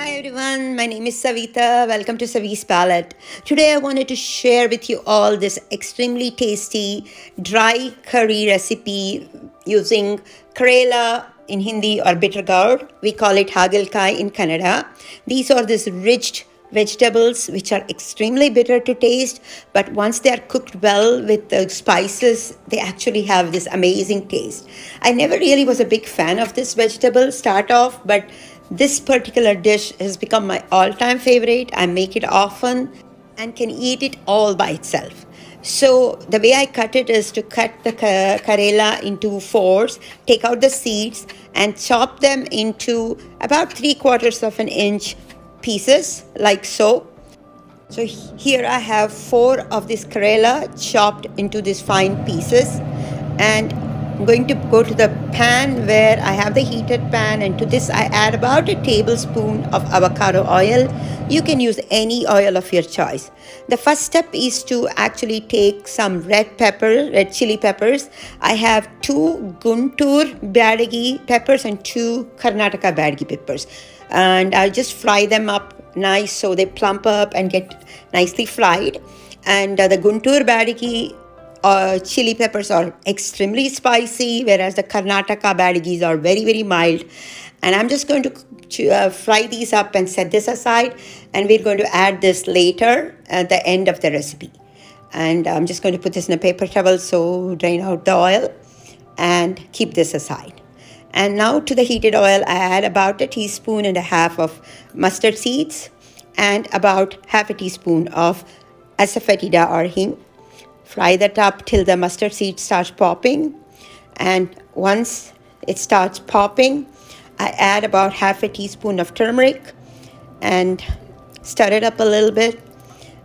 Hi everyone, my name is Savita. Welcome to Savi's Palette. Today I wanted to share with you all this extremely tasty dry curry recipe using Karela in Hindi or Bitter Gourd. We call it hagalkai in Canada. These are these rich vegetables which are extremely bitter to taste, but once they are cooked well with the spices, they actually have this amazing taste. I never really was a big fan of this vegetable start off, but this particular dish has become my all-time favorite. I make it often and can eat it all by itself. So the way I cut it is to cut the Karela into fours, take out the seeds and chop them into about 3/4 of an inch pieces like so. So here I have 4 of this Karela chopped into these fine pieces, and I'm going to go to the pan where I have the heated pan, and to this I add about a tablespoon of avocado oil. You can use any oil of your choice. The first step is to actually take some red chili peppers. I have 2 Guntur Badagi peppers and 2 Karnataka Badagi peppers. And I just fry them up nice so they plump up and get nicely fried. And the Guntur Badagi chili peppers are extremely spicy, whereas the Karnataka Badagis are very, very mild. And I'm just going to fry these up and set this aside. And we're going to add this later at the end of the recipe. And I'm just going to put this in a paper towel, so drain out the oil and keep this aside. And now to the heated oil, I add about 1.5 teaspoons of mustard seeds and about 1/2 teaspoon of asafetida or hing. Fry that up till the mustard seed starts popping. And once it starts popping, I add about 1/2 teaspoon of turmeric and stir it up a little bit.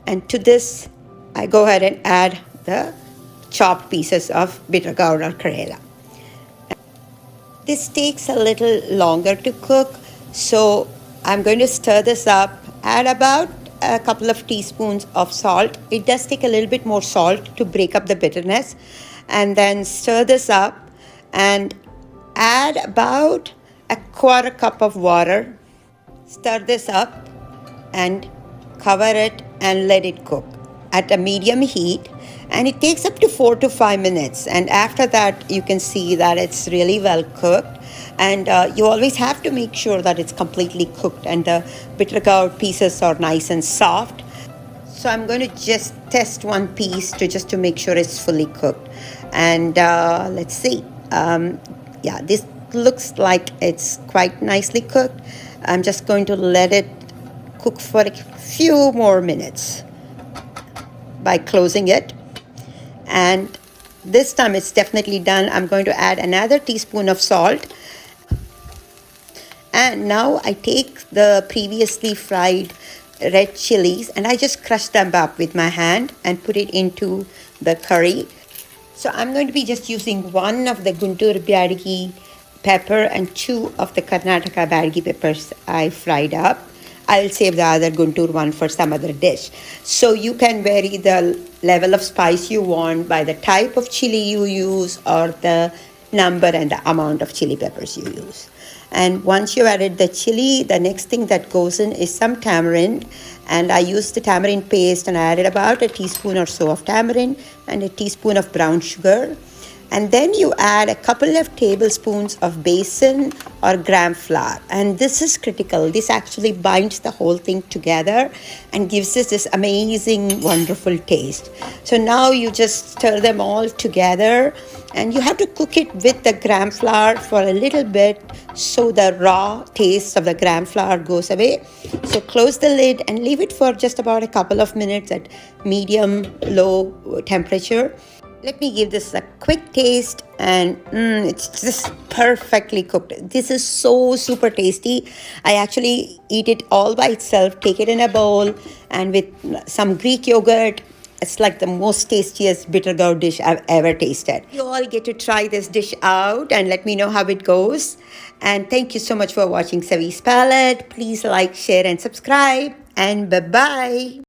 And to this, I go ahead and add the chopped pieces of bitter gourd or Karela. This takes a little longer to cook, so I'm going to stir this up, add about a couple of teaspoons of salt. It does take a little bit more salt to break up the bitterness. And then stir this up and add about 1/4 cup of water. Stir this up and cover it and let it cook at a medium heat. And it takes up to 4 to 5 minutes. And after that, you can see that it's really well cooked. And you always have to make sure that it's completely cooked and the bitter gourd pieces are nice and soft. So I'm going to just test one piece to make sure it's fully cooked. And let's see. Yeah, this looks like it's quite nicely cooked. I'm just going to let it cook for a few more minutes by closing it. And this time it's definitely done. I'm going to add another teaspoon of salt. And now I take the previously fried red chilies and I just crush them up with my hand and put it into the curry. So I'm going to be just using 1 of the Guntur Badagi pepper and 2 of the Karnataka Badagi peppers I fried up. I'll save the other Guntur one for some other dish. So you can vary the level of spice you want by the type of chili you use or the number and the amount of chili peppers you use. And once you added the chili, the next thing that goes in is some tamarind. And I used the tamarind paste and I added about 1 teaspoon or so of tamarind and 1 teaspoon of brown sugar. And then you add a couple of tablespoons of Besan or gram flour. And this is critical. This actually binds the whole thing together and gives us this amazing, wonderful taste. So now you just stir them all together. And you have to cook it with the gram flour for a little bit so the raw taste of the gram flour goes away. So close the lid and leave it for just about a couple of minutes at medium-low temperature. Let me give this a quick taste, and it's just perfectly cooked. This is so super tasty. I actually eat it all by itself, take it in a bowl, and with some Greek yogurt. It's like the most tastiest bitter gourd dish I've ever tasted. You all get to try this dish out and let me know how it goes. And thank you so much for watching Savi's Palette. Please like, share, and subscribe. And bye-bye.